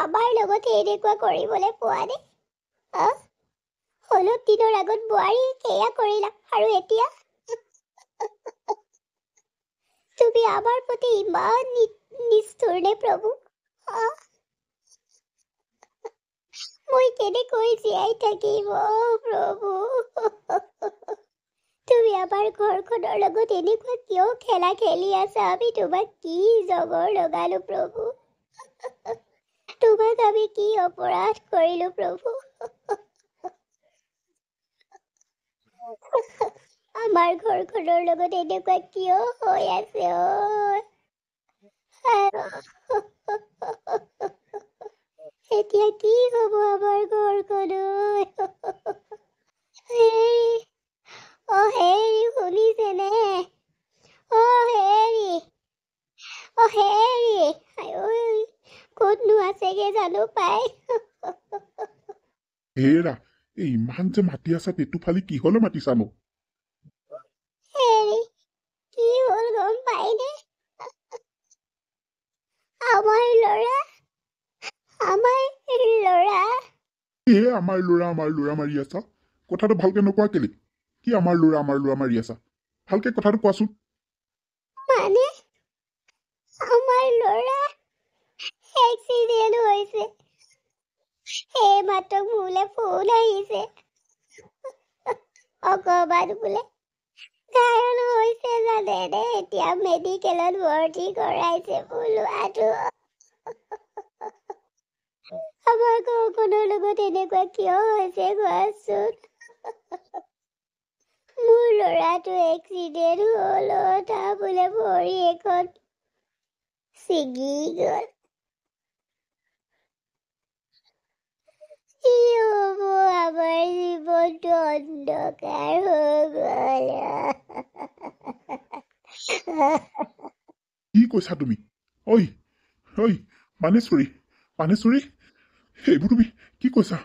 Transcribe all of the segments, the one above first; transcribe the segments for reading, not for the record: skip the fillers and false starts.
আমাৰ লগত এনেকুৱা কৰিবলৈ পোৱা নাই। অলপ দিনৰ আগত বোৱাৰী সেয়া কৰিলা আৰু এতিয়া তুমি আমাৰ প্ৰতি ইমান নিষ্ঠুৰ নে প্ৰভু? মই কেনেকৈ জীয়াই থাকিম প্ৰভু? তুমি আমাৰ ঘৰখনৰ লগত এনেকুৱা কিয় খেলা খেলি আছা? আমি তোমাক কি জগৰ লগালো প্ৰভু? তোমাক আমি কি অপৰাধ কৰিলো প্ৰভু? আমাৰ ঘৰখনৰ লগত এনেকুৱা কিয় হৈ আছে? এতিয়া কি হ'ব আমাৰ ঘৰখনৰ? হেৰি শুনিছেনে? হেৰি ক'তনো আছেগে জানো পাই? হেৰা এই ইমান যে মাতি আছা পেটু ফালি কিহলে মাতিছানো? হেৰি কি হ'ল গম পাইনে? আমাৰ ল'ৰা আমাৰ ল'ৰা মাৰি আছা? কথাটো ভালকে নকোৱা কেলে? কি আমাৰ ল'ৰা মাৰি আছা? ভালকে কথাটো কোৱাচোন। মানে আমাৰ ল'ৰা এক্সিডেণ্ট হৈছে। এই মাত্ৰ মোলে ফোন আহিছে। অকমান বোলে ঘায়ল হৈছে জানেনে? এতিয়া মেডিকেলত ভৰ্তি কৰাইছে মোৰ ল'ৰাটো। আমাৰ ঘৰখনৰ লগত এনেকুৱা কিয় হৈছে কোৱাচোন? মোৰ ল'ৰাটো এক্সিডেণ্ট হ'ল, তাৰ বোলে ভৰি এখন ছিগি গ'ল। কি হ'ব? আমাৰ জীৱনটো অন্ধকাৰ হৈ গ'ল। কি কৈছা তুমি? ঐ পানেশ্বৰী, সেইবোৰ তুমি কি কৈছা?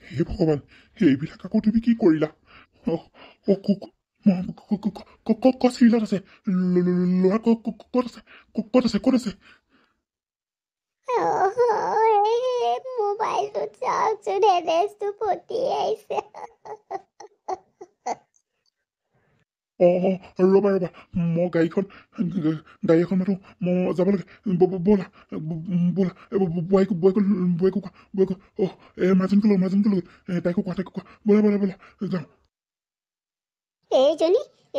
হে ভগৱান, এইবিলাক আকৌ তুমি কি কৰিলা? চিভিলত আছে ল'ৰা, ক'ত আছে? মোবাইলটো চাওকচোন, এড্ৰেছটো পঠিয়াইছে। ৰবা মই গাড়ী এখন মাতো, মই যাব লাগে। ব'লা মাৰ্জিনকৈ লৈ তাইকো কোৱা, ব'লা যাওঁ।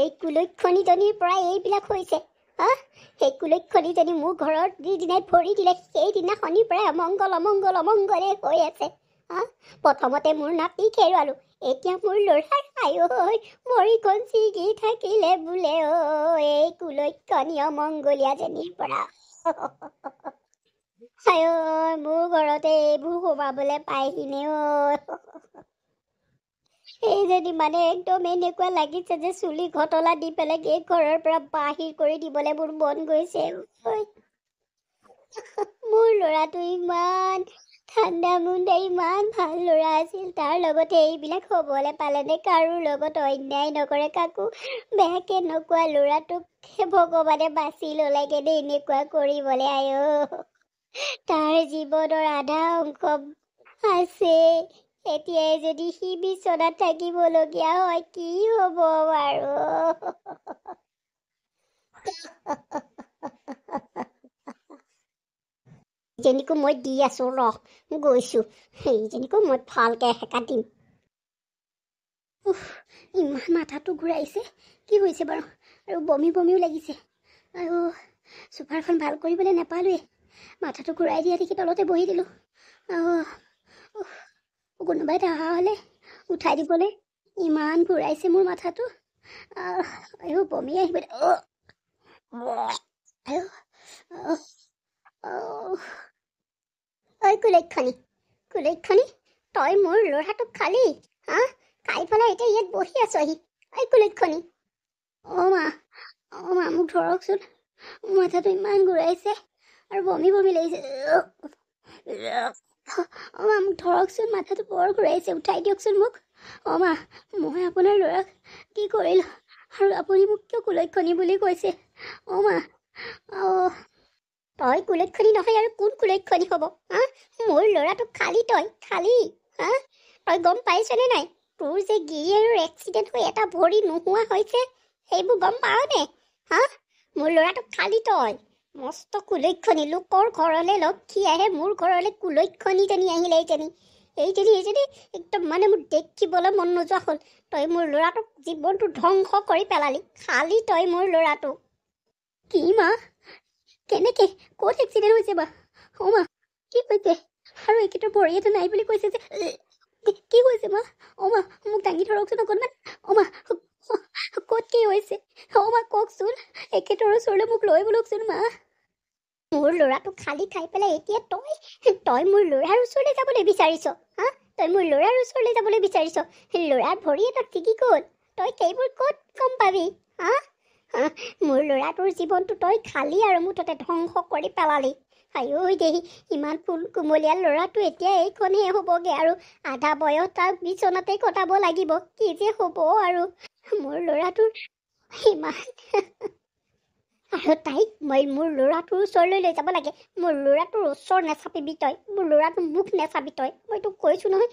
এই কুলক্ষণীজনীৰ পৰা এইবিলাক হৈছে। সেই কুলক্ষণীজনী মোৰ ঘৰত যিদিনাই ভৰি দিলে সেইদিনাখনিৰ পৰাই অমংগলে হৈ আছে। প্ৰথমতে মোৰ নাতিক হেৰুৱালো, এতিয়া মোৰ ল'ৰাৰ ভৰিখন ছিগি থাকিলে বোলে। এই কুলক্ষণী অমংগলীয়াজনীৰ পৰা মোৰ ঘৰতে এইবোৰ সোমাবলৈ পাইহিনে? এইজনী মানে একদম এনেকুৱা লাগিছে যে চুলি ঘটলা দি পেলাই এই ঘৰৰ পৰা বাহিৰ কৰি দিবলৈ মোৰ মন গৈছে। মোৰ ল'ৰাটো ইমান ঠাণ্ডা মুণ্ডা, ইমান ভাল ল'ৰা আছিল, তাৰ লগতে এইবিলাক হ'বলৈ পালেনে? কাৰো লগত অন্যায় নকৰে, কাকো বেয়াকে নকোৱা ল'ৰাটোক ভগৱানে বাচি ল'লেগেনে এনেকুৱা কৰিবলৈ? তাৰ জীৱনৰ আধা অংশ আছে, এতিয়াই যদি সি বিচনাত থাকিবলগীয়া হয় কি হ'ব বাৰু? যেনিকো মই দি আছো, গৈছো। সেইজনীকো মই ভালকে হেঁকা দিম। ইমান মাথাটো ঘূৰাইছে, কি হৈছে বাৰু? আৰু বমিও লাগিছে। আৰু চোফাৰখন ভাল কৰিবলৈ নাপালোৱে, মাথাটো ঘূৰাই দিয়া দেখি তলতে বহি দিলোঁ। কোনোবাই অহা হ'লে উঠাই দিবলৈ। ইমান ঘূৰাইছে মোৰ মাথাটো। বমি আহিব। কুলক্ষণী, তই মোৰ ল'ৰাটোক খালি? খাই পেলাই এতিয়া ইয়াত বহি আছহি? কুলক্ষণী, মা মোক ধৰকচোন, মোৰ মাথাটো ইমান ঘূৰাইছে আৰু বমি লাগিছে। মা মোক ধৰকচোন, মাথাটো বৰ ঘূৰাইছে, উঠাই দিয়কচোন মোক। মা, মই আপোনাৰ ল'ৰাক কি কৰিলোঁ আৰু আপুনি মোক কিয় কুলক্ষণী বুলি কৈছে? মা তই কুলক্ষণী নহয় আৰু কোন কুলক্ষণী হ'ব হা? মোৰ ল'ৰাটো খালি তই খালি হা? তই গম পাইছনে নাই তোৰ যে গিৰিয়েৰৰ এক্সিডেণ্ট হৈ এটা ভৰি নোহোৱা হৈছে সেইবোৰ গম পাৱ নে হা? মোৰ ল'ৰাটো খালি তই মস্ত কুলক্ষণী লোকৰ ঘৰলৈ লক্ষী আহে মোৰ ঘৰলৈ কুলক্ষণীজনী আহিলে এইজনী একদম মানে মোৰ দেখিবলৈ মন নোযোৱা হ'ল তই মোৰ ল'ৰাটোক জীৱনটো ধ্বংস কৰি পেলালি খালি তই মোৰ ল'ৰাটো কি মা কেনেকে ক'ত এক্সিডেণ্ট হৈছে বা অ মা কি হৈছে আৰু একেটা ভৰি এটা নাই বুলি কৈছে যে কি হৈছে মা অ মা মোক দাঙি ধৰকচোন অকণমান অ মা ক'ত কি হৈছে অ মা কওকচোন একেটাৰ ওচৰলৈ মোক লৈ বলকচোন মা মোৰ ল'ৰাটো খালি খাই পেলাই এতিয়া তই মোৰ ল'ৰাৰ ওচৰলৈ যাবলৈ বিচাৰিছ হা তই মোৰ ল'ৰাৰ ওচৰলৈ যাবলৈ বিচাৰিছ ল'ৰাৰ ভৰি এটা ছিগি গ'ল তই সেইবোৰ ক'ত গম পাবি হা মোৰ ল'ৰাটোৰ জীৱনটো তই খালি আৰু মুঠতে ধ্বংস কৰি পেলালি আইঐ দেহি ইমান ফুল কোমলীয়া ল'ৰাটো এতিয়া এইখনহে হ'বগৈ আৰু আধা বয়স তাৰ বিচনাতে কটাব লাগিব কি যে হ'ব আৰু মোৰ ল'ৰাটোৰ ইমান আৰু তাইক মই মোৰ ল'ৰাটোৰ ওচৰলৈ লৈ যাব লাগে মোৰ ল'ৰাটোৰ ওচৰ নেচাপিবি তই মোৰ ল'ৰাটোৰ মুখ নেচাবি তই মই তোক কৈছোঁ নহয়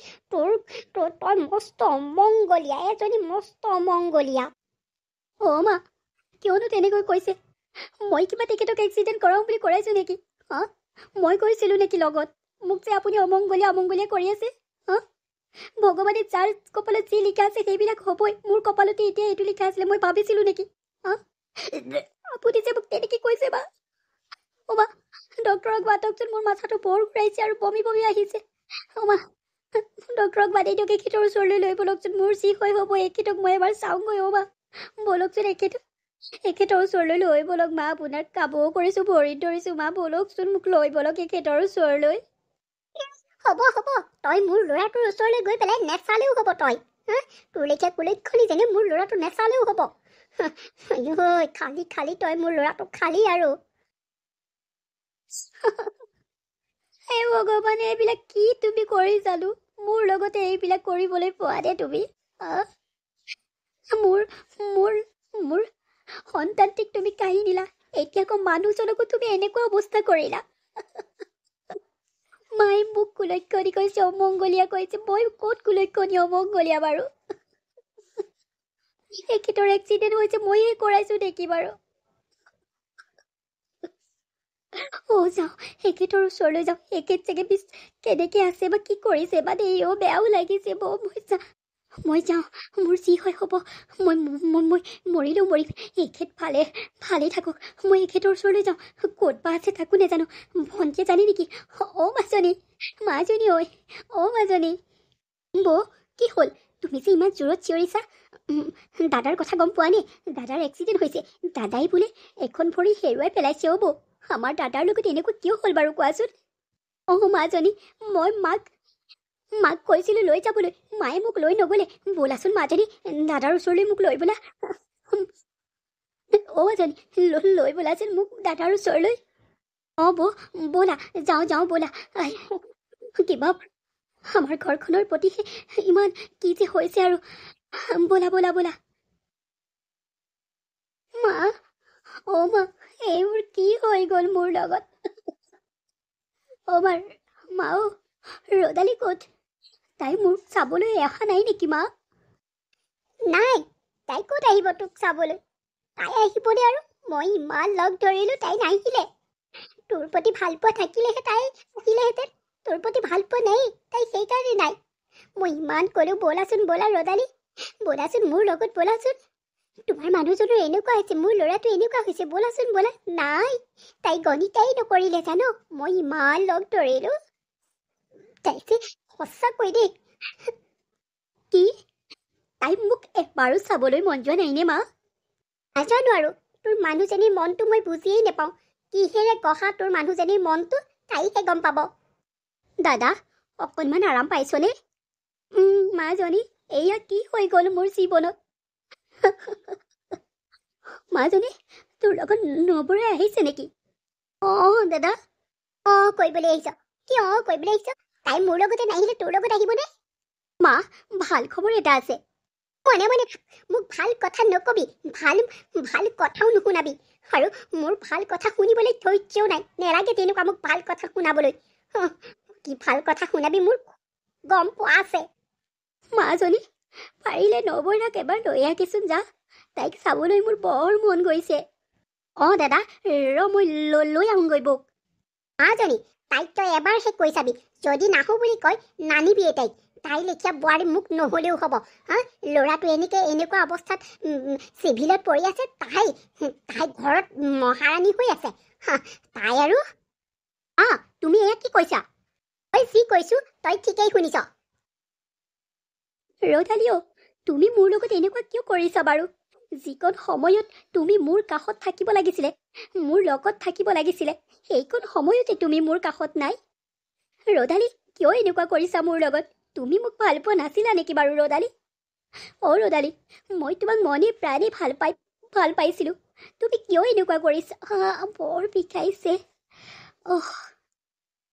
তই মস্ত অমংগলীয়া এজনী মস্ত অমংগলীয়া অ মা কিয়নো তেনেকৈ কৈছে মই কিবা তেখেতক এক্সিডেণ্ট কৰাওঁ বুলি কৰাইছোঁ নেকি হা মই কৈছিলোঁ নেকি লগত মোক যে আপুনি অমংগলীয়া কৰি আছে হা ভগৱানে যাৰ কপালত যি লিখা আছে সেইবিলাক হ'বই মোৰ কপালতে এতিয়া এইটো লিখা আছিলে মই ভাবিছিলোঁ নেকি হা আপুনি যে মোক তেনেকৈ কৈছে বা অ মা ডক্টৰক মাতকচোন মোৰ মাথাটো বৰ ঘূৰাইছে আৰু বমি আহিছে অ মা ডক্টৰক মাতি দিয়ক এখেতৰ ওচৰলৈ লৈ বলকচোন মোৰ যি হয় হ'ব এখেতক মই এবাৰ চাওঁগৈ অ মা বলকচোন এখেতৰ ওচৰলৈ লৈ বলক মা আপোনাক কাবও কৰিছোঁ ভৰিত ধৰিছোঁ মা বলকচোন মোক লৈ বলক এখেতৰ ওচৰলৈ হ'ব তই মোৰ ল'ৰাটোৰ ওচৰলৈ গৈ পেলাই নেচালেও হ'ব তই হা তোৰ লেখীয়া কুলক্ষণী যেনে মোৰ ল'ৰাটো নেচালেও হ'ব খালি তই মোৰ ল'ৰাটো খালি আৰু হে ভগৱানে এইবিলাক কি তুমি কৰি জানো মোৰ লগতে এইবিলাক কৰিবলৈ পোৱা দে তুমি মোৰ সন্তানটিক তুমি কাঢ়ি নিলা এতিয়া আকৌ মানুহজনকো তুমি এনেকুৱা অৱস্থা কৰিলা মায়ে মোক কুলক্ষণী কৈছে অমংগলীয়া কৈছে মই ক'ত কুলক্ষণী অমংগলীয়া বাৰু এখেতৰ এক্সিডেণ্ট হৈছে মইয়ে কৰাইছোঁ নেকি বাৰু যাওঁ এখেতৰ ওচৰলৈ যাওঁ এখেত চাগে কেনেকৈ আছে বা কি কৰিছে বা দেই বেয়াও লাগিছে মই যাওঁ মোৰ যি হয় হ'ব মই মৰিলেও মৰিম এখেত ভালে থাকক মই এখেতৰ ওচৰলৈ যাওঁ ক'ত বা আছে তাকো নাজানো ভণ্টিয়ে জানে নেকি মাজনী ঐ মাজনী বৌ কি হ'ল তুমি যে ইমান জোৰত চিঞৰিছা দাদাৰ কথা গম পোৱা নে দাদাৰ এক্সিডেণ্ট হৈছে দাদাই বোলে এখন ভৰি হেৰুৱাই পেলাইছে বৌ আমাৰ দাদাৰ লগত এনেকুৱা কিয় হ'ল বাৰু কোৱাচোন মাজনী মই মাক কৈছিলোঁ লৈ যাবলৈ মায়ে মোক লৈ নগ'লে ব'লাচোন মাজনী দাদাৰ ওচৰলৈ মোক লৈ ব'লা মাজনী লৈ ব'লাচোন মোক দাদাৰ ওচৰলৈ বৌ ব'লা যাওঁ ব'লা কিবা আমাৰ ঘৰখনৰ প্ৰতি ইমান কি যে হৈছে আৰু ব'লা মা মা এইবোৰ কি হৈ গ'ল মোৰ লগত মা ৰদালি ক'ত তাই মোক চাবলৈ অহা নাই নেকি মা নাই তাই ক'ত আহিব তোক চাবলৈ তাই আহিবনে আৰু মই ইমান লগ ধৰিলোঁ তাই নাহিলে তোৰ প্ৰতি ভাল পোৱা থাকিলেহে তাই আহিলেহেঁতেন তোৰ প্ৰতি ভাল পোৱা নাই তাই সেইকাৰণে নাই মই ইমান ক'লোঁ ব'লা ৰদালি ব'লাচোন মোৰ লগত ব'লাচোন তোমাৰ মানুহজনৰ এনেকুৱা হৈছে মোৰ ল'ৰাটো এনেকুৱা হৈছে ব'লা নাই তাই গণিতাই নকৰিলে জানো মই ইমান লগ ধৰিলোঁ তাই যে সঁচাকৈ দেই কি তাই মোক এবাৰো চাবলৈ মন যোৱা নাই নে মা নাজানো আৰু তোৰ মানুহজনীৰ মনটো মই বুজিয়েই নাপাওঁ কিহেৰে গঢ়া তোৰ মানুহজনীৰ মনটো তাইহে গম পাব দাদা অকণমান আৰাম পাইছনে মাজনী এয়া কি হৈ গ'ল মোৰ জীৱনত মাজনী তোৰ লগত নবৰে আহিছে নেকি দাদা কৰিবলৈ আহিছ কিয় কৰিবলৈ আহিছ তাই মোৰ লগতে নাহিলে তোৰ লগত আহিবনে মা ভাল খবৰ এটা আছে মনে মনে থাক, মোক ভাল কথা নকবি, ভাল ভাল কথাও নুশুনাবি, আৰু মোৰ ভাল কথা শুনিবলৈ ধৈৰ্যও নাই, নেলাগে তেনেকুৱা মোক ভাল কথা শুনাবলৈ। কি ভাল কথা শুনাবি মোৰ গম পোৱা আছে। মাজনী, পাৰিলে নবৌৰাক এবাৰ লৈ আহিছোন যা, তাইক চাবলৈ মোৰ বৰ মন গৈছে। দাদা, মই লৈ আহোঁগৈ বৌক। মাজনী, তাইক তই এবাৰহে কৈ চাবি, যদি নাহো বুলি কয় নানিবিয়ে তাইক। তাই লেখীয়া বোৱাৰী মোক নহ'লেও হ'ব। ল'ৰাটো এনেকুৱা অৱস্থাত চিভিলত পৰি আছে, তাই ঘৰত মহাৰাণী হৈ আছে। তাই আৰু তুমি এয়া কি কৈছা? তই যি কৈছো তই ঠিকেই শুনিছ। ৰ'দালি, তুমি মোৰ লগত এনেকুৱা কিয় কৰিছা বাৰু? যিকণ সময়ত তুমি মোৰ কাষত থাকিব লাগিছিলে, মোৰ লগত থাকিব লাগিছিলে, সেইকণ সময়তে তুমি মোৰ কাষত নাই। ৰ'দালি, কিয় এনেকুৱা কৰিছা মোৰ লগত? তুমি মোক ভাল পোৱা নাছিলা নেকি বাৰু ৰ'দালি? ৰ'দালি, মই তোমাক মনে প্ৰাণে ভাল পাইছিলোঁ। তুমি কিয় এনেকুৱা কৰিছা? বৰ বিষাইছে।